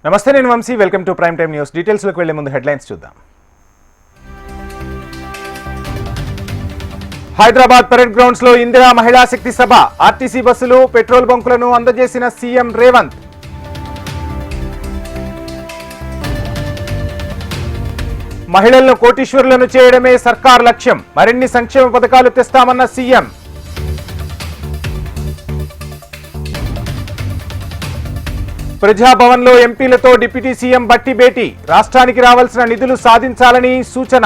నమస్తే, నేను Vamshi. Welcome to prime time news. డీటెయిల్స్లోకి వెళ్లే ముందు హెడ్లైన్స్ చూద్దాం. హైదరాబాద్ పరేడ్ గ్రౌండ్స్ లో ఇందిరా మహిళా శక్తి సభ. ఆర్టీసీ బస్సులు, పెట్రోల్ బంకులను అందజేసిన సీఎం రేవంత్. మహిళలను కోటీశ్వరులను చేయడమే సర్కార్ లక్ష్యం. మరిన్ని సంక్షేమ పథకాలు తెస్తామన్న సీఎం. ప్రజాభవన్లో ఎంపీలతో డిప్యూటీ సీఎం బట్టి భేటీ. రాష్ట్రానికి రావాల్సిన నిధులు సాధించాలని సూచన.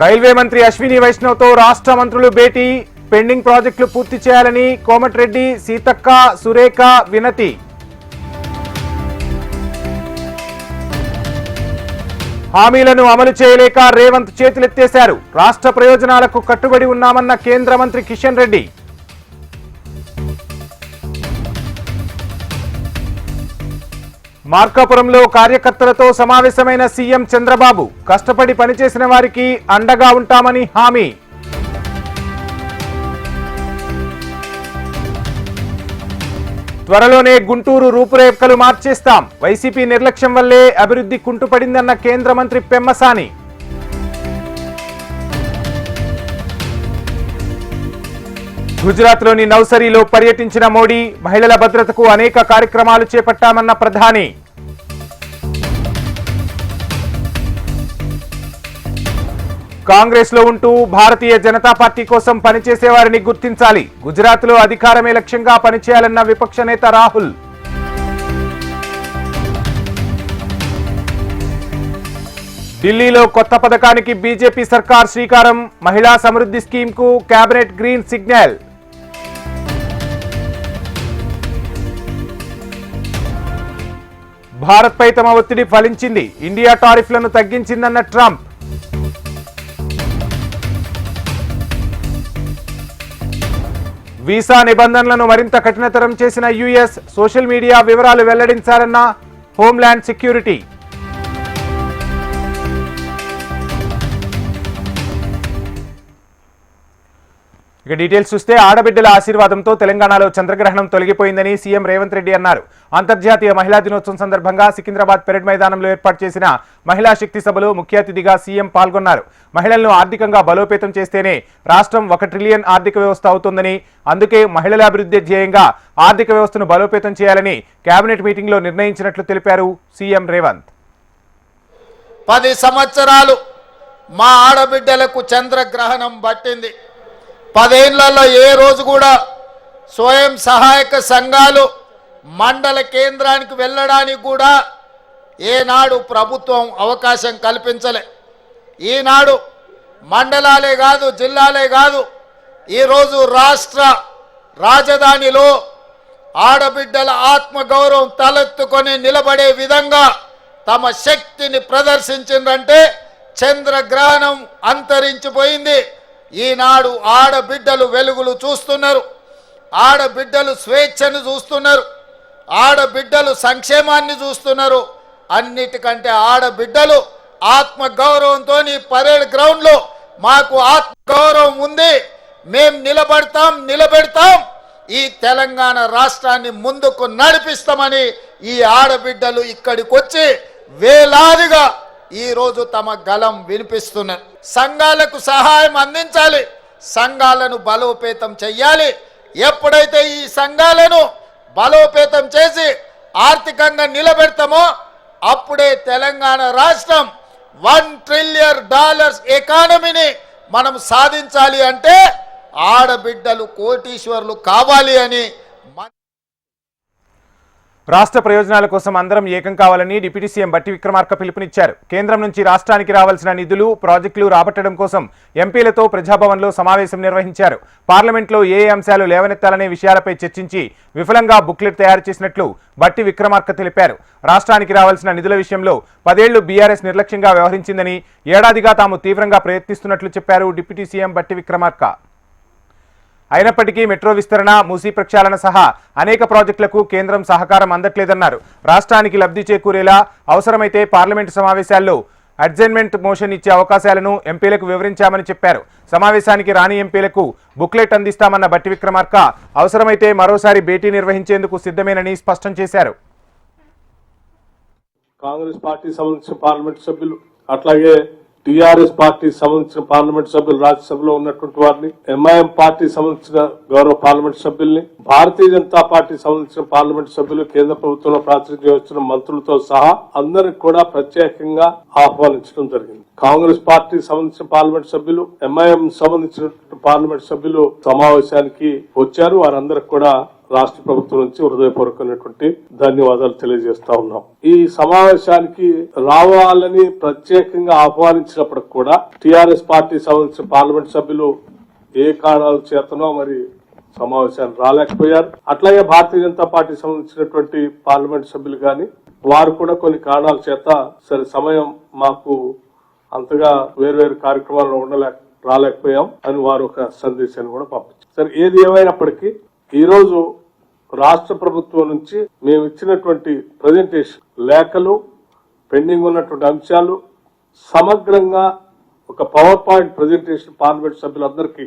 రైల్వే మంత్రి అశ్విని వైష్ణవ్తో రాష్ట్ర మంత్రులు భేటీ. పెండింగ్ ప్రాజెక్టులు పూర్తి చేయాలని కోమటిరెడ్డి, సీతక్క, సురేఖ వినతి. హామీలను అమలు చేయలేక రేవంత్ చేతులెత్తేశారు. రాష్ట్ర ప్రయోజనాలకు కట్టుబడి ఉన్నామన్న కేంద్ర మంత్రి కిషన్ రెడ్డి. మార్కాపురంలో కార్యకర్తలతో సమావేశమైన సీఎం చంద్రబాబు. కష్టపడి పనిచేసిన వారికి అండగా ఉంటామని హామీ. త్వరలోనే గుంటూరు రూపురేఖలు మార్చేస్తాం. వైసీపీ నిర్లక్ష్యం వల్లే అభివృద్ధి కుంటుపడిందన్న కేంద్ర మంత్రి పెమ్మసాని. గుజరాత్లోని నౌసరీలో పర్యటించిన మోడీ. మహిళల భద్రతకు అనేక కార్యక్రమాలు చేపట్టామన్న ప్రధాని. కాంగ్రెస్ లో ఉంటూ భారతీయ జనతా పార్టీ కోసం పనిచేసేవారిని గుర్తించాలి. గుజరాత్లో అధికారమే లక్ష్యంగా పనిచేయాలన్న విపక్ష నేత రాహుల్. ఢిల్లీలో కొత్త పథకానికి బీజేపీ సర్కార్ శ్రీకారం. మహిళా సమృద్ధి స్కీమ్ కు కేబినెట్ గ్రీన్ సిగ్నల్. భారత్ పై తమ ఒత్తిడి ఫలించింది. ఇండియా టారిఫ్లను తగ్గించిందన్న ట్రంప్. వీసా నిబంధనలను మరింత కఠినతరం చేసిన యుఎస్. సోషల్ మీడియా వివరాలు వెల్లడించాలన్న హోంల్యాండ్ సెక్యూరిటీ. ఇక డీటెయిల్స్ చూస్తే, ఆడబిడ్డల ఆశీర్వాదంతో తెలంగాణలో చంద్రగ్రహణం తొలగిపోయిందని సీఎం రేవంత్ రెడ్డి అన్నారు. అంతర్జాతీయ మహిళా దినోత్సవం సందర్భంగా సికింద్రాబాద్ పెరేడ్ మైదానంలో ఏర్పాటు చేసిన మహిళా శక్తి సభలో ముఖ్య అతిథిగా సీఎం పాల్గొన్నారు. మహిళలను ఆర్థికంగా బలోపేతం చేస్తేనే రాష్ట్రం 1 ట్రిలియన్ ఆర్థిక వ్యవస్థ అవుతుందని, అందుకే మహిళల అభివృద్ధి ధ్యేయంగా ఆర్థిక వ్యవస్థను బలోపేతం చేయాలని కేబినెట్ మీటింగ్లో నిర్ణయించినట్లు తెలిపారు సీఎం రేవంత్. 10 సంవత్సరాలు మా ఆడబిడ్డలకు చంద్రగ్రహణం పట్టింది. 10 ఏళ్లలో ఏ రోజు కూడా స్వయం సహాయక సంఘాలు మండల కేంద్రానికి వెళ్ళడానికి కూడా ఏనాడు ప్రభుత్వం అవకాశం కల్పించలే. ఈనాడు మండలాలే కాదు, జిల్లాలే కాదు, ఈరోజు రాష్ట్ర రాజధానిలో ఆడబిడ్డల ఆత్మగౌరవం తలెత్తుకొని నిలబడే విధంగా తమ శక్తిని ప్రదర్శించిందంటే చంద్రగ్రహణం అంతరించిపోయింది. ఈనాడు ఆడబిడ్డలు వెలుగులు చూస్తున్నారు, ఆడబిడ్డలు స్వేచ్ఛను చూస్తున్నారు, ఆడబిడ్డలు సంక్షేమాన్ని చూస్తున్నారు. అన్నిటికంటే ఆడబిడ్డలు ఆత్మగౌరవంతో పరేడ్ గ్రౌండ్లో మాకు ఆత్మగౌరవం ఉంది, మేం నిలబెడతాం, ఈ తెలంగాణ రాష్ట్రాన్ని ముందుకు నడిపిస్తామని ఈ ఆడబిడ్డలు ఇక్కడికి వచ్చి వేలాదిగా ఈరోజు తమ గలం వినిపిస్తున్నారు. సంఘాలకు సహాయం అందించాలి, సంఘాలను బలోపేతం చెయ్యాలి. ఎప్పుడైతే ఈ సంఘాలను బలోపేతం చేసి ఆర్థికంగా నిలబెడతామో అప్పుడే తెలంగాణ రాష్ట్రం $1 ట్రిలియన్ ఎకానమీని మనం సాధించాలి. అంటే ఆడబిడ్డలు కోటీశ్వరులు కావాలి అని. రాష్ట్ర ప్రయోజనాల కోసం అందరం ఏకం కావాలని డిప్యూటీ సీఎం బట్టి విక్రమార్క పిలుపునిచ్చారు. కేంద్రం నుంచి రాష్ట్రానికి రావాల్సిన నిధులు, ప్రాజెక్టులు రాబట్టడం కోసం ఎంపీలతో ప్రజాభవన్లో సమావేశం నిర్వహించారు. పార్లమెంట్లో ఏ అంశాలు లేవనెత్తాలనే విషయాలపై చర్చించి విఫలంగా బుక్లెట్ తయారు చేసినట్లు బట్టి విక్రమార్క తెలిపారు. రాష్ట్రానికి రావాల్సిన నిధుల విషయంలో 10 ఏళ్లు బీఆర్ఎస్ నిర్లక్ష్యంగా వ్యవహరించిందని, ఏడాదిగా తాము తీవ్రంగా ప్రయత్నిస్తున్నట్లు చెప్పారు డిప్యూటీ సీఎం బట్టి విక్రమార్క. అయినప్పటికీ మెట్రో విస్తరణ, మూసీ ప్రక్షాళన సహా అనేక ప్రాజెక్టులకు కేంద్రం సహకారం అందట్లేదన్నారు. రాష్ట్రానికి లబ్ధి చేకూరేలా అవసరమైతే పార్లమెంటు సమావేశాల్లో అడ్జైన్మెంట్ మోషన్ ఇచ్చే అవకాశాలను ఎంపీలకు వివరించామని చెప్పారు. సమావేశానికి రాని ఎంపీలకు బుక్లెట్ అందిస్తామన్న బట్టి విక్రమార్క అవసరమైతే మరోసారి భేటీ నిర్వహించేందుకు సిద్ధమేనని స్పష్టం చేశారు. కాంగ్రెస్ పార్టీ సంబంధించిన పార్లమెంట్ సభ్యులు అట్లాగే టీఆర్ఎస్ పార్టీ సంబంధించిన పార్లమెంట్ సభ్యులు రాజ్యసభలో ఉన్నటువంటి వారిని, ఎంఐఎం పార్టీ సంబంధించిన గౌరవ పార్లమెంట్ సభ్యుల్ని, భారతీయ జనతా పార్టీ సంబంధించిన పార్లమెంట్ సభ్యులు, కేంద్ర ప్రభుత్వంలో ప్రాతినిధ్యం వచ్చిన మంత్రులతో సహా అందరికి కూడా ప్రత్యేకంగా ఆహ్వానించడం జరిగింది. కాంగ్రెస్ పార్టీ సంబంధించిన పార్లమెంట్ సభ్యులు, ఎంఐఎం సంబంధించిన పార్లమెంట్ సభ్యులు సమావేశానికి వచ్చారు. వారందరికి కూడా రాష్ట్ర ప్రభుత్వం నుంచి హృదయపూర్వకమైనటువంటి ధన్యవాదాలు తెలియజేస్తా ఉన్నాం. ఈ సమావేశానికి రావాలని ప్రత్యేకంగా ఆహ్వానించినప్పటికి కూడా టీఆర్ఎస్ పార్టీ సంబంధించిన పార్లమెంట్ సభ్యులు ఏ కారణాల చేతనో మరి సమావేశానికి రాలేకపోయారు. అట్లాగే భారతీయ జనతా పార్టీ సంబంధించినటువంటి పార్లమెంట్ సభ్యులు కానీ వారు కూడా కొన్ని కారణాల చేత సరే సమయం మాకు అంతగా వేర్వేరు కార్యక్రమాల్లో రాలేకపోయాం అని వారు ఒక సందేశాన్ని కూడా పంపించారు. సరే ఏది ఏమైనప్పటికీ ఈ రోజు రాష్ట్ర ప్రభుత్వం నుంచి మేము ఇచ్చినటువంటి ప్రజెంటేషన్, లేఖలు, పెండింగ్ ఉన్నటువంటి అంశాలు సమగ్రంగా ఒక పవర్ పాయింట్ ప్రజెంటేషన్ పార్లమెంట్ సభ్యులందరికీ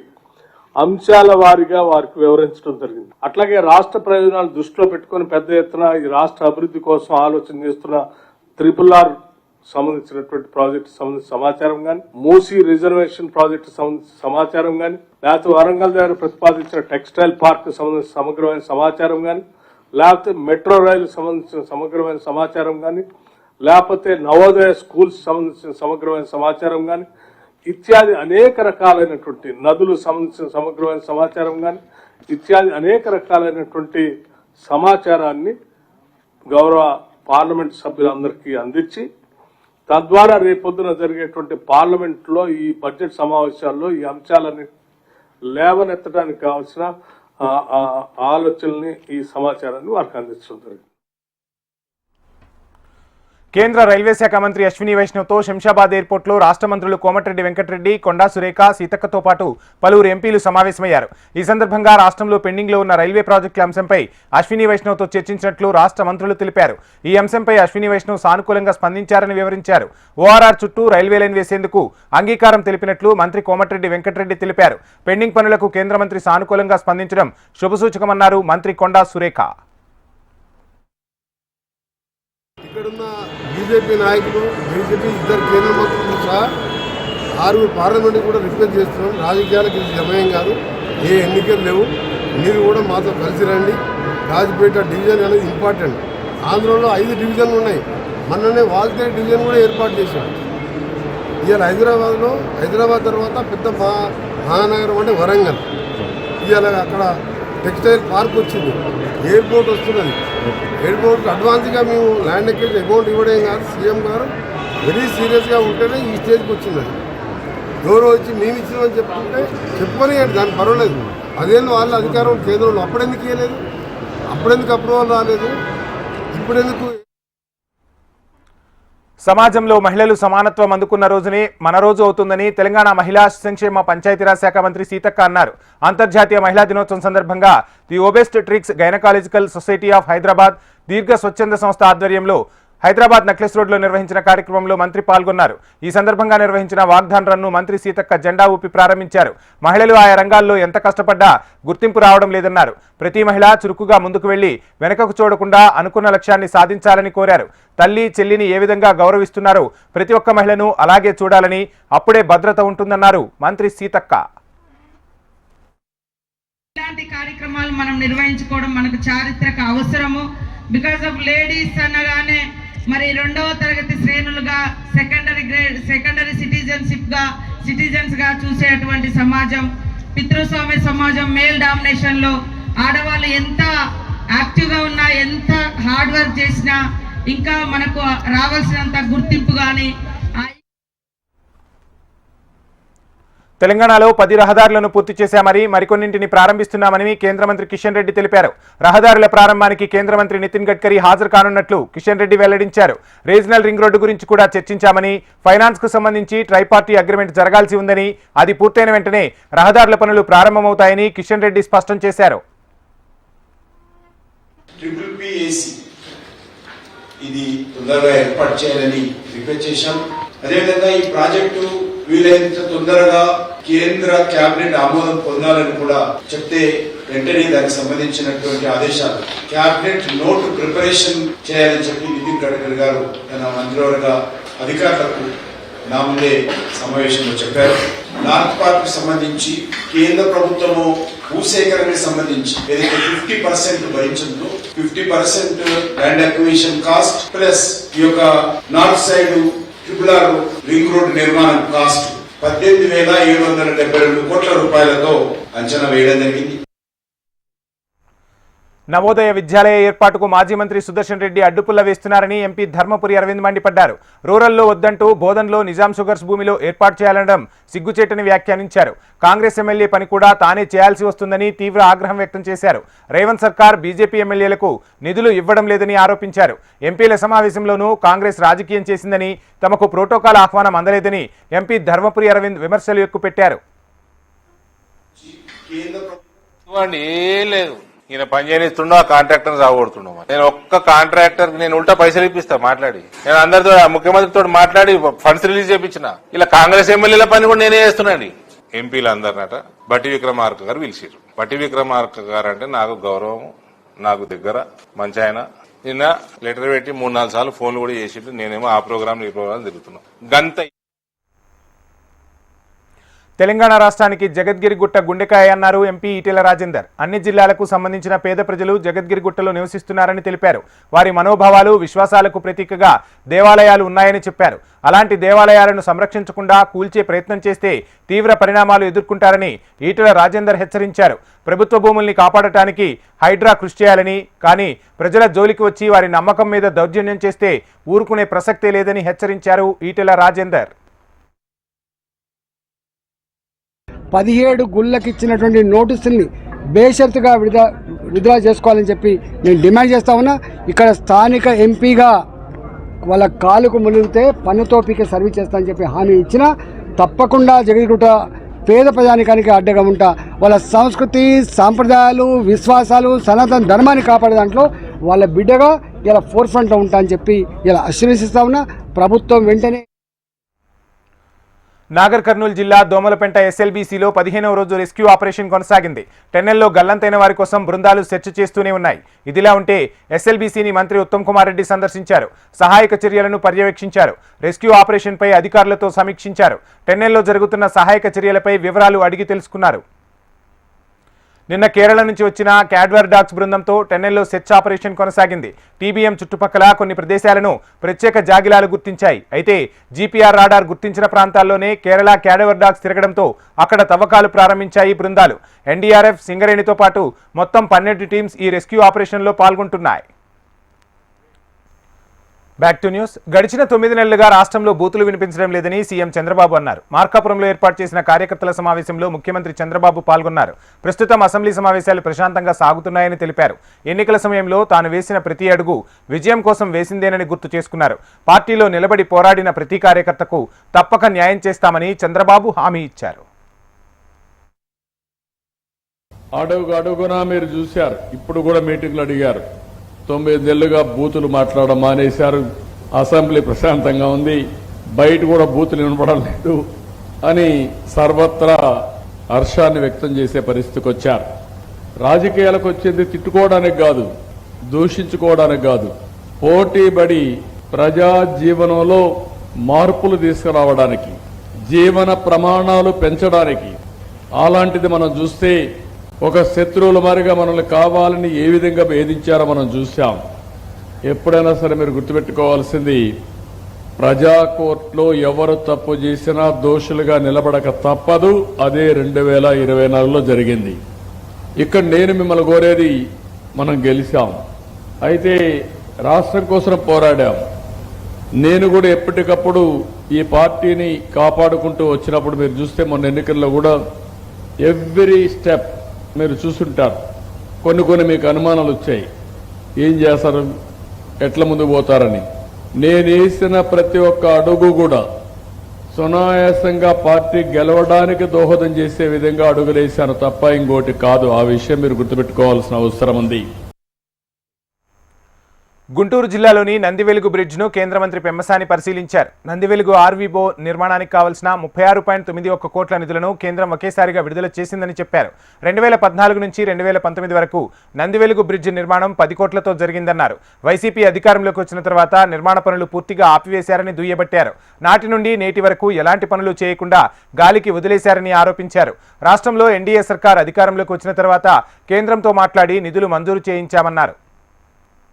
అంశాల వారీగా వారికి వివరించడం జరిగింది. అట్లాగే రాష్ట్ర ప్రయోజనాలు దృష్టిలో పెట్టుకుని పెద్ద ఎత్తున ఈ రాష్ట్ర అభివృద్ధి కోసం ఆలోచన చేస్తున్న RRR సంబంధించినటువంటి ప్రాజెక్టు సంబంధించిన సమాచారం కానీ, మూసీ రిజర్వేషన్ ప్రాజెక్టు సంబంధించిన సమాచారం కానీ, లేకపోతే వరంగల్ దగ్గర ప్రతిపాదించిన టెక్స్టైల్ పార్క్ సంబంధించిన సమగ్రమైన సమాచారం కానీ, లేకపోతే మెట్రో రైలు సంబంధించిన సమగ్రమైన సమాచారం కానీ, లేకపోతే నవోదయ స్కూల్స్ సంబంధించిన సమగ్రమైన సమాచారం కానీ, ఇత్యాది అనేక రకాలైనటువంటి నదులు సంబంధించిన సమగ్రమైన సమాచారం కానీ, ఇత్యాది అనేక రకాలైనటువంటి సమాచారాన్ని గౌరవ పార్లమెంట్ సభ్యులందరికీ అందించి తద్వారా రేపొద్దున జరిగేటువంటి పార్లమెంట్ లో ఈ బడ్జెట్ సమావేశాల్లో ఈ అంశాలని లేవనెత్తడానికి కావాల్సిన ఆలోచనల్ని, ఈ సమాచారాన్ని వారికి అందించడం జరిగింది. కేంద్ర రైల్వే శాఖ మంత్రి అశ్విని వైష్ణవ్తో శంషాబాద్ ఎయిర్పోర్ట్లో రాష్ట్ర మంత్రులు కోమటిరెడ్డి వెంకటరెడ్డి, కొండా సురేఖ, సీతక్కతో పాటు పలువురు ఎంపీలు సమావేశమయ్యారు. ఈ సందర్భంగా రాష్ట్రంలో పెండింగ్లో ఉన్న రైల్వే ప్రాజెక్టుల అంశంపై అశ్విని వైష్ణవ్తో చర్చించినట్లు రాష్ట్ర మంత్రులు తెలిపారు. ఈ అంశంపై అశ్విని వైష్ణవ్ సానుకూలంగా స్పందించారని వివరించారు. ఓఆర్ఆర్ చుట్టూ రైల్వే లైన్ వేసేందుకు అంగీకారం తెలిపినట్లు మంత్రి కోమటిరెడ్డి వెంకటరెడ్డి తెలిపారు. పెండింగ్ పనులకు కేంద్ర మంత్రి సానుకూలంగా స్పందించడం శుభసూచకమన్నారు మంత్రి కొండా సురేఖ. ఇక్కడున్న బీజేపీ నాయకులు, బీజేపీ ఇద్దరు కేంద్ర మంత్రులు సహా 6 పార్లమెంట్ కూడా రిక్వెస్ట్ చేస్తున్నాం. రాజకీయాలకు ఇది సమయం కాదు, ఏ ఎన్నికలు లేవు, మీరు కూడా మాతో కలిసి రండి. రాజపేట డివిజన్ అనేది ఇంపార్టెంట్. ఆంధ్రలో 5 డివిజన్లు ఉన్నాయి. మొన్ననే వాల్తేరు డివిజన్ కూడా ఏర్పాటు చేశాం. ఇవాళ హైదరాబాద్ తర్వాత పెద్ద మహానగరం అంటే వరంగల్. ఇవాళ అక్కడ టెక్స్టైల్ పార్క్ వచ్చింది, ఎయిర్పోర్ట్ వస్తున్నది. ఎయిర్పోర్ట్ అడ్వాన్స్గా మేము ల్యాండ్ ఎక్కేజ్ అమౌంట్ ఇవ్వడం కాదు, సీఎం గారు వెరీ సీరియస్గా ఉంటేనే ఈ స్టేజ్కి వచ్చింది. అది ఎవరో వచ్చి మేము ఇచ్చినామని చెప్పుకొని దానికి పర్వాలేదు. 10 ఏళ్ళు వాళ్ళ అధికారం కేంద్రంలో, అప్పుడెందుకు ఇవ్వలేదు, అప్పుడెందుకు అప్రూవల్ రాలేదు, ఇప్పుడెందుకు? సమాజంలో మహిళలు సమానత్వం అందుకున్న రోజునే మన రోజు అవుతుందని తెలంగాణ మహిళా సంక్షేమ పంచాయతీరాజ్ శాఖ మంత్రి సీతక్క అన్నారు. అంతర్జాతీయ మహిళా దినోత్సవం సందర్భంగా the obstetrics gynaecological society of Hyderabad దీర్ఘ స్వచ్ఛంద సంస్థ ఆధ్వర్యంలో హైదరాబాద్ నక్లెస్ రోడ్లో నిర్వహించిన కార్యక్రమంలో మంత్రి పాల్గొన్నారు. ఈ సందర్భంగా నిర్వహించిన వాగ్దాన్ రన్ను మంత్రి సీతక్క జెండా ఊపి ప్రారంభించారు. మహిళలు ఆయా రంగాల్లో ఎంత కష్టపడ్డా గుర్తింపు రావడం లేదన్నారు. ప్రతి మహిళ చురుకుగా ముందుకు వెళ్లి వెనకకు చూడకుండా అనుకున్న లక్ష్యాన్ని సాధించాలని కోరారు. తల్లి చెల్లిని ఏ విధంగా గౌరవిస్తున్నారో ప్రతి ఒక్క మహిళను అలాగే చూడాలని, అప్పుడే భద్రత ఉంటుందన్నారు మంత్రి సీతక్క. ఇలాంటి కార్యక్రమాలు మనం నిర్వహించుకోవడం మనకు చారిత్రక అవసరము. బికాస్ ఆఫ్ లేడీస్ అనగానే మరి 2వ తరగతి శ్రేణులుగా సెకండరీ సిటిజన్స్ గా చూసేటువంటి సమాజం, పితృస్వామ్య సమాజం, మేల్ డామినేషన్ లో ఆడవాళ్ళు ఎంత యాక్టివ్ గా ఉన్నా, ఎంత హార్డ్ వర్క్ చేసినా ఇంకా మనకు రావాల్సినంత గుర్తింపు కానీ. తెలంగాణలో 10 రహదారులను పూర్తి చేశామని, మరికొన్నింటిని ప్రారంభిస్తున్నామని కేంద్ర మంత్రి కిషన్ రెడ్డి తెలిపారు. రహదారుల ప్రారంభానికి కేంద్ర మంత్రి నితిన్ గడ్కరీ హాజరు కానున్నట్లు కిషన్ రెడ్డి వెల్లడించారు. రీజనల్ రింగ్ రోడ్డు గురించి కూడా చర్చించామని, ఫైనాన్స్ కు సంబంధించి ట్రైపార్టీ అగ్రిమెంట్ జరగాల్సి ఉందని, అది పూర్తయిన వెంటనే రహదారుల పనులు ప్రారంభమవుతాయని కిషన్ రెడ్డి స్పష్టం చేశారు. ఇది తొందరగా ఏర్పాటు చేయాలని రిక్వెస్ట్ చేశాం. అదేవిధంగా ఈ ప్రాజెక్టు వీలైనంత తొందరగా కేంద్ర కేబినెట్ ఆమోదం పొందాలని కూడా చెప్తే వెంటనే దానికి సంబంధించినటువంటి ఆదేశాలు కేబినెట్ నోట్ ప్రిపరేషన్ చేయాలని చెప్పి నితిన్ గడ్కరీ గారు తన మంత్రివర్గ అధికారులకు నా ముందే సమావేశంలో చెప్పారు. నార్త్ పార్క్ కు సంబంధించి కేంద్ర ప్రభుత్వము భూసేకరణకు సంబంధించి ఏదైతే 50% భరించిందో 50% ల్యాండ్ అక్విజిషన్ కాస్ట్ ప్లస్ ఈ యొక్క north side triple ring road నిర్మాణం కాస్ట్ 18,772 కోట్ల రూపాయలతో అంచనా వేయడం జరిగింది. నవోదయ విద్యాలయ ఏర్పాటుకు మాజీ మంత్రి సుదర్శన్ రెడ్డి అడ్డుపుల్ల వేస్తున్నారని ఎంపీ ధర్మపురి అరవింద్ మండిపడ్డారు. రూరల్లో వద్దంటూ బోధన్లో నిజాం షుగర్స్ భూమిలో ఏర్పాటు చేయాలనడం సిగ్గుచేటని వ్యాఖ్యానించారు. కాంగ్రెస్ ఎమ్మెల్యే పని కూడా తానే చేయాల్సి వస్తుందని తీవ్ర ఆగ్రహం వ్యక్తం చేశారు. రేవంత్ సర్కార్ బీజేపీ ఎమ్మెల్యేలకు నిధులు ఇవ్వడం లేదని ఆరోపించారు. ఎంపీల సమావేశంలోనూ కాంగ్రెస్ రాజకీయం చేసిందని, తమకు ప్రోటోకాల్ ఆహ్వానం అందలేదని ఎంపీ ధర్మపురి అరవింద్ విమర్శలు ఎక్కుపెట్టారు. ఈయన పని చేయనిస్తుండో ఆ కాంట్రాక్టర్ సాగొడుతుండో. నేను ఒక్క కాంట్రాక్టర్ నేను ఉల్టా పైసలు ఇప్పిస్తా మాట్లాడి, నేను అందరితో ముఖ్యమంత్రితో మాట్లాడి ఫండ్స్ రిలీజ్ చేయించిన. ఇలా కాంగ్రెస్ ఎమ్మెల్యేల పని కూడా నేనే చేస్తున్నాండి. ఎంపీలు అందరినట బట్టి విక్రమార్క గారు పిలిచారు. బట్టి విక్రమార్క గారు అంటే నాకు గౌరవం, నాకు దగ్గర మంచి ఆయన. నిన్న లెటర్ పెట్టి 3-4 సార్లు ఫోన్లు కూడా చేసిండు. నేనేమో ఆ ప్రోగ్రామ్ ఈ ప్రోగ్రామ్ తిరుగుతున్నా గంత. తెలంగాణ రాష్ట్రానికి జగద్గిరిగుట్ట గుండెకాయ అన్నారు ఎంపీ ఈటెల రాజేందర్. అన్ని జిల్లాలకు సంబంధించిన పేద ప్రజలు జగద్గిరిగుట్టలో నివసిస్తున్నారని తెలిపారు. వారి మనోభావాలు, విశ్వాసాలకు ప్రతీకగా దేవాలయాలు ఉన్నాయని చెప్పారు. అలాంటి దేవాలయాలను సంరక్షించకుండా కూల్చే ప్రయత్నం చేస్తే తీవ్ర పరిణామాలు ఎదుర్కొంటారని ఈటెల రాజేందర్ హెచ్చరించారు. ప్రభుత్వ భూముల్ని కాపాడటానికి హైడ్రా కృషి చేయాలని, కానీ ప్రజల జోలికి వచ్చి వారి నమ్మకం మీద దౌర్జన్యం చేస్తే ఊరుకునే ప్రసక్తే లేదని హెచ్చరించారు ఈటెల రాజేందర్. 17 గుళ్ళకి ఇచ్చినటువంటి నోటీసుల్ని బేషరతుగా విడుదల చేసుకోవాలని చెప్పి నేను డిమాండ్ చేస్తా ఉన్నా. ఇక్కడ స్థానిక ఎంపీగా వాళ్ళ కాలుకు మునిగితే పన్నుతో పీకే సర్వీస్ చేస్తానని చెప్పి హామీ ఇచ్చినా తప్పకుండా జగదిగుట్ట పేద ప్రజానికానికి అడ్డగా ఉంటా. వాళ్ళ సంస్కృతి, సాంప్రదాయాలు, విశ్వాసాలు, సనాతన ధర్మాన్ని కాపాడే దాంట్లో వాళ్ళ బిడ్డగా ఇలా ఫోర్ ఫ్రంట్లో ఉంటా అని చెప్పి ఇలా ఆశీర్వదిస్తా ఉన్నా. ప్రభుత్వం వెంటనే నాగర్ కర్నూలు జిల్లా దోమలపెంట ఎస్ఎల్బీసీలో 15వ రోజు రెస్క్యూ ఆపరేషన్ కొనసాగింది. టెన్నెల్లో గల్లంతైన వారి కోసం బృందాలు సెర్చ్ చేస్తూనే ఉన్నాయి. ఇదిలా ఉంటే ఎస్ఎల్బీసీని మంత్రి ఉత్తమ్ కుమార్ రెడ్డి సందర్శించారు. సహాయక చర్యలను పర్యవేక్షించారు. రెస్క్యూ ఆపరేషన్పై అధికారులతో సమీక్షించారు. టెన్నెల్లో జరుగుతున్న సహాయక చర్యలపై వివరాలు అడిగి తెలుసుకున్నారు. నిన్న కేరళ నుంచి వచ్చిన క్యాడ్వర్ డాగ్స్ బృందంతో టెన్నెల్లో సెర్చ్ ఆపరేషన్ కొనసాగింది. టీబీఎం చుట్టుపక్కల కొన్ని ప్రదేశాలను ప్రత్యేక జాగిలాలు గుర్తించాయి. అయితే జీపీఆర్ రాడార్ గుర్తించిన ప్రాంతాల్లోనే కేరళ క్యాడ్వర్ డాగ్స్ తిరగడంతో అక్కడ తవ్వకాలు ప్రారంభించాయి బృందాలు. ఎన్డీఆర్ఎఫ్, సింగరేణితో పాటు మొత్తం 12 టీమ్స్ ఈ రెస్క్యూ ఆపరేషన్లో పాల్గొంటున్నాయి. Back to news. గడిచిన 9 నెలలుగా రాష్ట్రంలో బూతులు వినిపించడం లేదని సీఎం చంద్రబాబు అన్నారు. మార్కాపురంలో ఏర్పాటు చేసిన కార్యకర్తల సమావేశంలో ముఖ్యమంత్రి చంద్రబాబు పాల్గొన్నారు. ప్రస్తుతం అసెంబ్లీ సమావేశాలు ప్రశాంతంగా సాగుతున్నాయని తెలిపారు. ఎన్నికల సమయంలో తాను వేసిన ప్రతి అడుగు విజయం కోసం వేసిందేనని గుర్తు చేసుకున్నారు. పార్టీలో నిలబడి పోరాడిన ప్రతి కార్యకర్తకు తప్పక న్యాయం చేస్తామని చంద్రబాబు హామీ ఇచ్చారు. అడుగునా మీరు చూశారు, ఇప్పుడు కూడా మీటింగ్లు అడిగారు. 9 నెలలుగా బూతులు మాట్లాడడం మానేశారు. అసెంబ్లీ ప్రశాంతంగా ఉంది, బయట కూడా బూతులు వినపడం లేదు అని సర్వత్రా హర్షాన్ని వ్యక్తం చేసే పరిస్థితికి వచ్చారు. రాజకీయాలకు వచ్చింది తిట్టుకోవడానికి కాదు, దూషించుకోవడానికి కాదు, పోటీపడి ప్రజా జీవనంలో మార్పులు తీసుకురావడానికి, జీవన ప్రమాణాలు పెంచడానికి. అలాంటిది మనం చూస్తే ఒక శత్రువుల మారిగా మనల్ని కావాలని ఏ విధంగా వేధించారో మనం చూశాం. ఎప్పుడైనా సరే మీరు గుర్తుపెట్టుకోవాల్సింది, ప్రజా కోర్టులో ఎవరు తప్పు చేసినా దోషులుగా నిలబడక తప్పదు. అదే 2024లో జరిగింది. ఇక్కడ నేను మిమ్మల్ని కోరేది, మనం గెలిచాం, అయితే రాష్ట్రం కోసం పోరాడాం. నేను కూడా ఎప్పటికప్పుడు ఈ పార్టీని కాపాడుకుంటూ వచ్చినప్పుడు మీరు చూస్తే మొన్న ఎన్నికల్లో కూడా ఎవ్రీ స్టెప్ మీరు చూసుంటారు. కొన్ని మీకు అనుమానాలు వచ్చాయి, ఏం చేస్తారు, ఎట్లా ముందుకు పోతారని. నేను వేసిన ప్రతి ఒక్క అడుగు కూడా సునాయాసంగా పార్టీ గెలవడానికి దోహదం చేసే విధంగా అడుగులేశాను తప్ప ఇంకోటి కాదు. ఆ విషయం మీరు గుర్తుపెట్టుకోవాల్సిన అవసరం ఉంది. గుంటూరు జిల్లాలోని నందివెలుగు బ్రిడ్జ్ను కేంద్ర మంత్రి పెమ్మసాని పరిశీలించారు. నందివెలుగు ఆర్వీబో నిర్మాణానికి కావాల్సిన 36.91 కోట్ల నిధులను కేంద్రం ఒకేసారిగా విడుదల చేసిందని చెప్పారు. 2014 నుంచి 2019 వరకు నందివెలుగు బ్రిడ్జ్ నిర్మాణం 10 కోట్లతో జరిగిందన్నారు. వైసీపీ అధికారంలోకి వచ్చిన తర్వాత నిర్మాణ పనులు పూర్తిగా ఆపివేశారని దుయ్యబట్టారు. నాటి నుండి నేటి వరకు ఎలాంటి పనులు చేయకుండా గాలికి వదిలేశారని ఆరోపించారు. రాష్ట్రంలో ఎన్డీఏ సర్కార్ అధికారంలోకి వచ్చిన తర్వాత కేంద్రంతో మాట్లాడి నిధులు మంజూరు చేయించామన్నారు.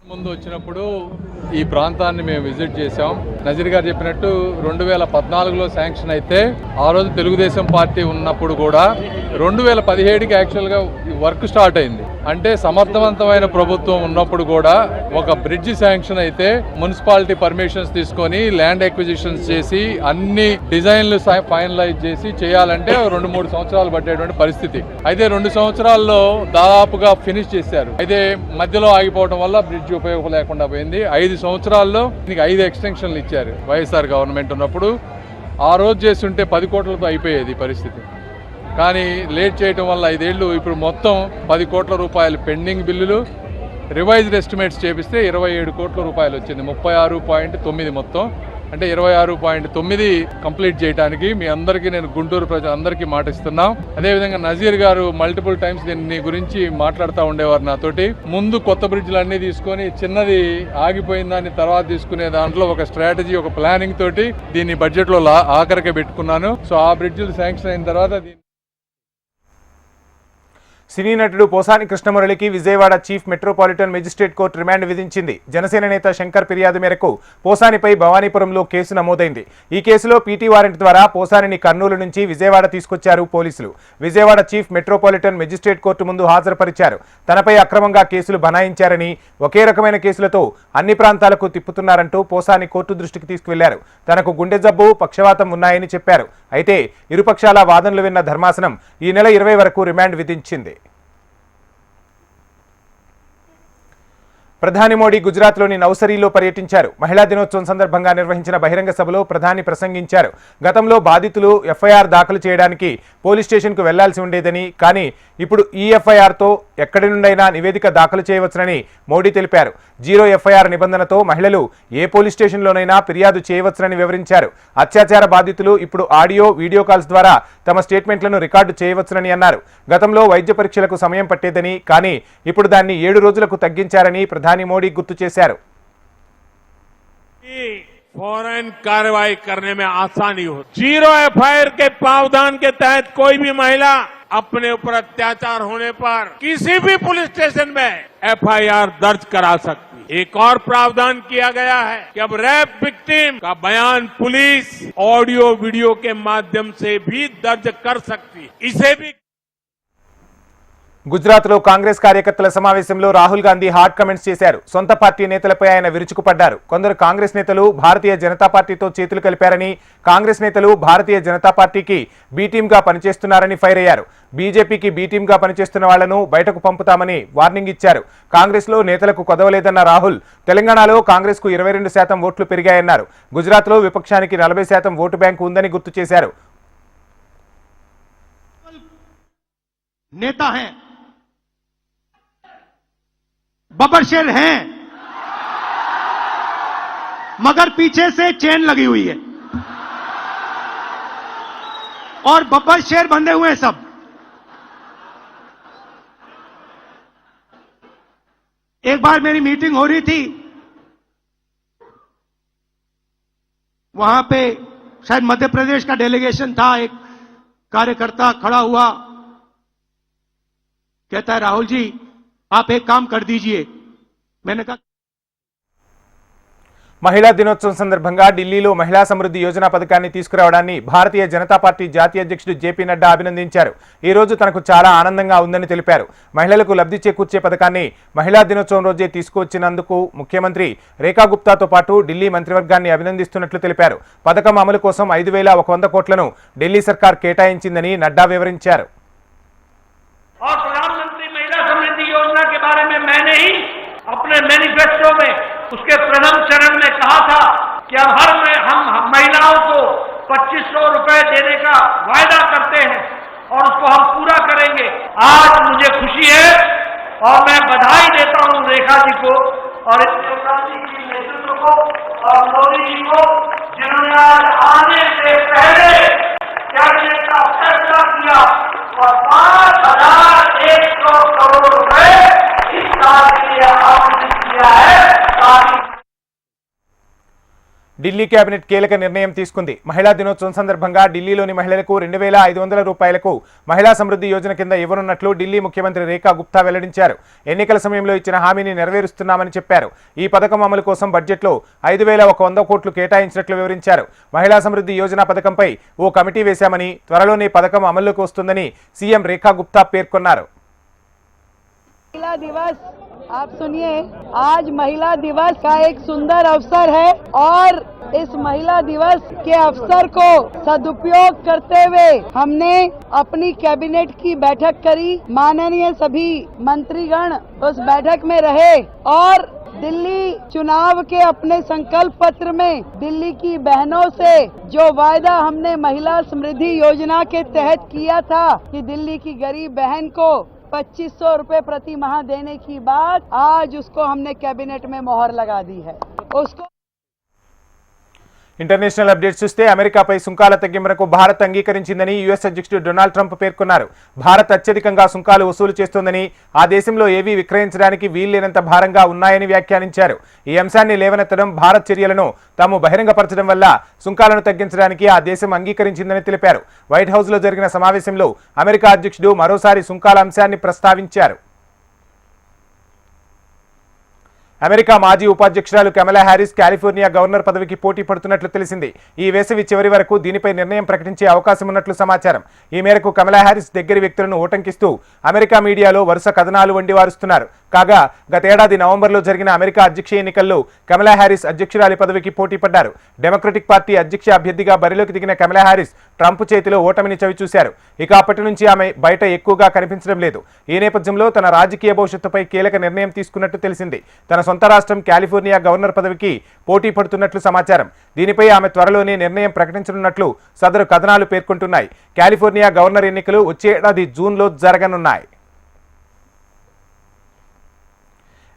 ముందు వచ్చినప్పుడు ఈ ప్రాంతాన్ని మేము విజిట్ చేశాం. నజీర్ గారు చెప్పినట్టు 2014లో శాంక్షన్ అయితే ఆ రోజు తెలుగుదేశం పార్టీ ఉన్నప్పుడు కూడా 2017కి యాక్చువల్గా వర్క్ స్టార్ట్ అయింది. అంటే సమర్థవంతమైన ప్రభుత్వం ఉన్నప్పుడు కూడా ఒక బ్రిడ్జ్ శాంక్షన్ అయితే మున్సిపాలిటీ పర్మిషన్స్ తీసుకొని ల్యాండ్ ఎక్విజిషన్స్ చేసి అన్ని డిజైన్లు ఫైనలైజ్ చేసి చేయాలంటే 2-3 సంవత్సరాలు పట్టేటువంటి పరిస్థితి. అయితే 2 సంవత్సరాల్లో దాదాపుగా ఫినిష్ చేశారు. అయితే మధ్యలో ఆగిపోవడం వల్ల బ్రిడ్జ్ ఉపయోగం లేకుండా పోయింది. 5 సంవత్సరాల్లో దీనికి 5 ఎక్స్టెన్షన్లు ఇచ్చారు వైఎస్ఆర్ గవర్నమెంట్ ఉన్నప్పుడు. ఆ రోజు చేస్తుంటే 10 కోట్లతో అయిపోయేది పరిస్థితి. కానీ లేట్ చేయడం వల్ల 5 ఏళ్ళు ఇప్పుడు మొత్తం 10 కోట్ల రూపాయలు పెండింగ్ బిల్లులు, రివైజ్డ్ ఎస్టిమేట్స్ చేపిస్తే 27 కోట్ల రూపాయలు వచ్చింది. 36.9 మొత్తం అంటే 26.9 కంప్లీట్ చేయడానికి మీ అందరికీ నేను గుంటూరు ప్రజలందరికీ మాట ఇస్తున్నాం. అదేవిధంగా నజీర్ గారు మల్టిపుల్ టైమ్స్ దీని గురించి మాట్లాడుతూ ఉండేవారు నాతోటి. ముందు కొత్త బ్రిడ్జ్లు అన్నీ తీసుకొని చిన్నది ఆగిపోయిన దాన్ని తర్వాత తీసుకునే దాంట్లో ఒక స్ట్రాటజీ, ఒక ప్లానింగ్ తోటి దీన్ని బడ్జెట్లో ఆఖరికే పెట్టుకున్నాను. సో ఆ బ్రిడ్జ్లు శాంక్షన్ అయిన తర్వాత సినీ నటుడు పోసాని కృష్ణమురళికి Vijayawada chief metropolitan magistrate court remand విధించింది. జనసేన నేత శంకర్ ఫిర్యాదు మేరకు పోసానిపై భవానీపురంలో కేసు నమోదైంది. ఈ కేసులో పీటీ వారెంట్ ద్వారా పోసానిని కర్నూలు నుంచి విజయవాడ తీసుకొచ్చారు పోలీసులు. Vijayawada chief metropolitan magistrate court ముందు హాజరుపరిచారు. తనపై అక్రమంగా కేసులు బనాయించారని, ఒకే రకమైన కేసులతో అన్ని ప్రాంతాలకు తిప్పుతున్నారంటూ పోసాని కోర్టు దృష్టికి తీసుకువెళ్లారు. తనకు గుండె జబ్బు, పక్షవాతం ఉన్నాయని చెప్పారు. అయితే ఇరుపక్షాల వాదనలు విన్న ధర్మాసనం ఈ నెల 20 వరకు రిమాండ్ విధించింది. ప్రధాని మోడీ గుజరాత్లోని నౌసరీలో పర్యటించారు. మహిళా దినోత్సవం సందర్భంగా నిర్వహించిన బహిరంగ సభలో ప్రధాని ప్రసంగించారు. గతంలో బాధితులు ఎఫ్ఐఆర్ దాఖలు చేయడానికి పోలీస్ స్టేషన్కు వెళ్లాల్సి ఉండేదని, కానీ ఇప్పుడు ఈ ఎఫ్ఐఆర్తో ఎక్కడి నుండైనా నివేదిక దాఖలు చేయవచ్చునని మోడీ తెలిపారు. 0 ఎఫ్ఐఆర్ నిబంధనతో మహిళలు ఏ పోలీస్ స్టేషన్లోనైనా ఫిర్యాదు చేయవచ్చునని వివరించారు. అత్యాచార బాధితులు ఇప్పుడు ఆడియో, వీడియో కాల్స్ ద్వారా తమ స్టేట్మెంట్లను రికార్డు చేయవచ్చునని అన్నారు. గతంలో వైద్య పరీక్షలకు సమయం పట్టేదని, కానీ ఇప్పుడు దాన్ని 7 రోజులకు తగ్గించారని ప్రధాని మోడీ గుర్తు చేశారు. फौरन कार्रवाई करने में आसानी हो। 0 एफआईआर के प्रावधान के तहत कोई भी महिला अपने ऊपर अत्याचार होने पर किसी भी पुलिस स्टेशन में एफआईआर दर्ज करा सकती है। एक और प्रावधान किया गया है कि अब रेप विक्टिम का बयान पुलिस ऑडियो वीडियो के माध्यम से भी दर्ज कर सकती है। इसे भी గుజరాత్లో కాంగ్రెస్ కార్యకర్తల సమావేశంలో రాహుల్ గాంధీ హాట్ కమెంట్స్ చేశారు. సొంత పార్టీ నేతలపై ఆయన విరుచుకుపడ్డారు. కొందరు కాంగ్రెస్ నేతలు భారతీయ జనతా పార్టీతో చేతులు కలిపారని, కాంగ్రెస్ నేతలు భారతీయ జనతా పార్టీకి బి టీంగా పనిచేస్తున్నారని ఫైర్ అయ్యారు. బీజేపీకి బి టీంగా పనిచేస్తున్న వాళ్లను బయటకు పంపుతామని వార్నింగ్ ఇచ్చారు. కాంగ్రెస్లో నేతలకు కొదవలేదన్న రాహుల్ తెలంగాణలో కాంగ్రెస్కు 22% ఓట్లు పెరిగాయన్నారు. గుజరాత్లో విపక్షానికి 40% ఓటు బ్యాంకు ఉందని గుర్తు చేశారు. नेता हैं, बब्बर शेर हैं, मगर पीछे से चेन लगी हुई है और बब्बर शेर बंधे हुए हैं सब। एक बार मेरी मीटिंग हो रही थी, वहां पे शायद मध्य प्रदेश का डेलीगेशन था। एक कार्यकर्ता खड़ा हुआ, कहता है राहुल जी आप एक काम कर दीजिए। मैंने कहा మహిళా దినోత్సవం సందర్భంగా ఢిల్లీలో మహిళా సమృద్ధి యోజన పథకాన్ని తీసుకురావడాన్ని భారతీయ జనతా పార్టీ జాతీయ అధ్యక్షుడు జేపీ నడ్డా అభినందించారు. ఈ రోజు తనకు చాలా ఆనందంగా ఉందని తెలిపారు. మహిళలకు లబ్ధి చేకూర్చే పథకాన్ని మహిళా దినోత్సవం రోజే తీసుకువచ్చినందుకు ముఖ్యమంత్రి రేఖా గుప్తాతో పాటు ఢిల్లీ మంత్రివర్గాన్ని అభినందిస్తున్నట్లు తెలిపారు. పథకం అమలు కోసం 5,100 కోట్లను ఢిల్లీ సర్కార్ కేటాయించిందని నడ్డా వివరించారు. और प्रधानमंत्री महिला समृद्धि योजना के बारे में मैंने ही अपने मैनिफेस्टो में उसके प्रथम चरण में कहा था कि अब हम महिलाओं को 2500 रुपए देने का वायदा करते हैं और उसको हम पूरा करेंगे। आज मुझे खुशी है और मैं बधाई देता हूं रेखा जी को और इंदिरा गांधी जी के नेतृत्व को और मोदी जी को जिन्होंने आज आने से पहले कैबिनेट का फैसला किया और 5,100 करोड़ रुपए इस साल के लिए आवंटित किया है। ఢిల్లీ కేబినెట్ కీలక నిర్ణయం తీసుకుంది. మహిళా దినోత్సవం సందర్భంగా ఢిల్లీలోని మహిళలకు 2,500 రూపాయలకు మహిళా సమృద్ధి యోజన కింద ఇవ్వనున్నట్లు ఢిల్లీ ముఖ్యమంత్రి రేఖా గుప్తా వెల్లడించారు. ఎన్నికల సమయంలో ఇచ్చిన హామీని నెరవేరుస్తున్నామని చెప్పారు. ఈ పథకం అమలు కోసం బడ్జెట్లో 5,100 కోట్లు కేటాయించినట్లు వివరించారు. మహిళా సమృద్ధి యోజన పథకంపై ఓ కమిటీ వేశామని, త్వరలోనే పథకం అమల్లోకి వస్తుందని సీఎం రేఖా గుప్తా పేర్కొన్నారు. आप सुनिए, आज महिला दिवस का एक सुंदर अवसर है और इस महिला दिवस के अवसर को सदुपयोग करते हुए हमने अपनी कैबिनेट की बैठक करी। माननीय सभी मंत्रीगण उस बैठक में रहे और दिल्ली चुनाव के अपने संकल्प पत्र में दिल्ली की बहनों से जो वायदा हमने महिला समृद्धि योजना के तहत किया था कि दिल्ली की गरीब बहन को 2,500 रुपए प्रति माह देने की बात, आज उसको हमने कैबिनेट में मोहर लगा दी है। उसको ఇంటర్నేషనల్ అప్డేట్స్ చూస్తే అమెరికాపై సుంకాల తగ్గింపునకు భారత్ అంగీకరించిందని యుఎస్ అధ్యక్షుడు డొనాల్డ్ ట్రంప్ పేర్కొన్నారు. భారత్ అత్యధికంగా సుంకాలు వసూలు చేస్తోందని, ఆ దేశంలో ఏవీ విక్రయించడానికి వీల్లేనంత భారంగా ఉన్నాయని వ్యాఖ్యానించారు. ఈ అంశాన్ని లేవనెత్తడం, భారత్ చర్యలను తాము బహిరంగపరచడం వల్ల సుంకాలను తగ్గించడానికి ఆ దేశం అంగీకరించిందని తెలిపారు. వైట్ హౌస్లో జరిగిన సమావేశంలో అమెరికా అధ్యక్షుడు మరోసారి సుంకాల అంశాన్ని ప్రస్తావించారు. అమెరికా మాజీ ఉపాధ్యక్షురాలు కమలా హ్యారిస్ కాలిఫోర్నియా గవర్నర్ పదవికి పోటీ పడుతున్నట్లు తెలిసింది. ఈ వేసవి చివరి వరకు దీనిపై నిర్ణయం ప్రకటించే అవకాశం ఉన్నట్లు సమాచారం. ఈ మేరకు కమలా హ్యారిస్ దగ్గరి వ్యక్తులను ఓటంకిస్తూ అమెరికా మీడియాలో వరుస కథనాలు వండివారుస్తున్నారు. కాగా గతేడాది నవంబర్లో జరిగిన అమెరికా అధ్యక్ష ఎన్నికల్లో కమలా హ్యారిస్ అధ్యక్షురాలి పదవికి పోటీ పడ్డారు. డెమోక్రటిక్ పార్టీ అధ్యక్ష అభ్యర్థిగా బరిలోకి దిగిన కమలా హ్యారిస్ ట్రంప్ చేతిలో ఓటమిని చవిచూశారు. ఇక అప్పటి నుంచి ఆమె బయట ఎక్కువగా కనిపించడం లేదు. ఈ నేపథ్యంలో తన రాజకీయ భవిష్యత్తుపై కీలక నిర్ణయం తీసుకున్నట్టు తెలిసింది. తన సొంత రాష్ట్రం కాలిఫోర్నియా గవర్నర్ పదవికి పోటీ పడుతున్నట్లు సమాచారం. దీనిపై ఆమె త్వరలోనే నిర్ణయం ప్రకటించనున్నట్లు సదరు కథనాలు పేర్కొంటున్నాయి. కాలిఫోర్నియా గవర్నర్ ఎన్నికలు వచ్చే ఏడాది జూన్లో జరగనున్నాయి.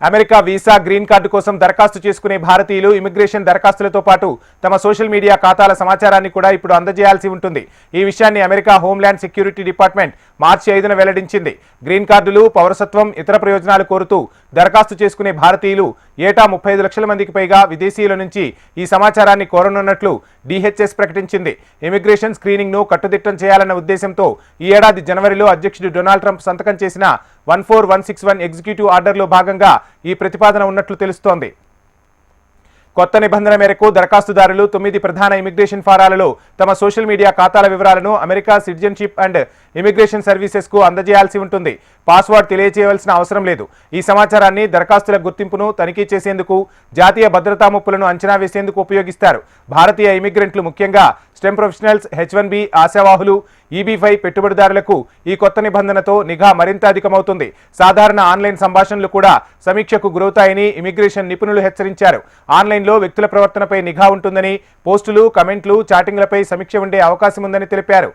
అమెరికా వీసా, గ్రీన్ కార్డు కోసం దరఖాస్తు చేసుకునే భారతీయులు ఇమిగ్రేషన్ దరఖాస్తులతో పాటు తమ సోషల్ మీడియా ఖాతాల సమాచారాన్ని కూడా ఇప్పుడు అందజేయాల్సి ఉంటుంది. ఈ విషయాన్ని అమెరికా హోంల్యాండ్ సెక్యూరిటీ డిపార్ట్మెంట్ మార్చి 5న వెల్లడించింది. గ్రీన్ కార్డులు, పౌరసత్వం, ఇతర ప్రయోజనాలు కోరుతూ దరఖాస్తు చేసుకునే భారతీయులు ఏటా 35 లక్షల మందికి పైగా విదేశీయుల నుంచి ఈ సమాచారాన్ని కోరనున్నట్లు డిహెచ్ఎస్ ప్రకటించింది. ఇమిగ్రేషన్ స్క్రీనింగ్ ను కట్టుదిట్టం చేయాలన్న ఉద్దేశంతో ఈ ఏడాది జనవరిలో అధ్యక్షుడు డొనాల్డ్ ట్రంప్ సంతకం చేసిన 14161 ఎగ్జిక్యూటివ్ ఆర్డర్లో భాగంగా ఈ ప్రతిపాదన ఉన్నట్లు తెలుస్తోంది. కొత్త నిబంధన మేరకు దరఖాస్తుదారులు 9 ప్రధాన ఇమిగ్రేషన్ ఫారాలలో తమ సోషల్ మీడియా ఖాతాల వివరాలను America citizenship and immigration services కు అందజేయాల్సి ఉంటుంది. పాస్వర్డ్ తెలియజేయవలసిన అవసరం లేదు. ఈ సమాచారాన్ని దరఖాస్తుల గుర్తింపును తనిఖీ చేసేందుకు, జాతీయ భద్రతా ముప్పులను అంచనా వేసేందుకు ఉపయోగిస్తారు. భారతీయ ఇమిగ్రెంట్లు, ముఖ్యంగా స్టెమ్ ప్రొఫెషనల్స్, H1B ఆశావాహులు, EB-5 పెట్టుబడిదారులకు ఈ కొత్త నిబంధనతో నిఘా మరింత అధికమవుతుంది. సాధారణ ఆన్లైన్ సంభాషణలు కూడా సమీక్షకు గురవుతాయని ఇమిగ్రేషన్ నిపుణులు హెచ్చరించారు. ఆన్లైన్లో వ్యక్తుల ప్రవర్తనపై నిఘా ఉంటుందని, పోస్టులు, కమెంట్లు, చాటింగ్లపై సమీక్ష ఉండే అవకాశం ఉందని తెలిపారు.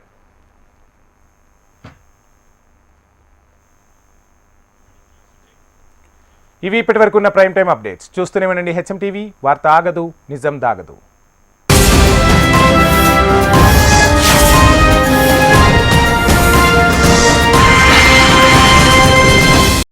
ఇవి ఇప్పటివరకు ఉన్న ప్రైమ్ టైం అప్డేట్స్. చూస్తూనే ఉండండి HM టీవీ. వార్త ఆగదు, నిజం దాగదు.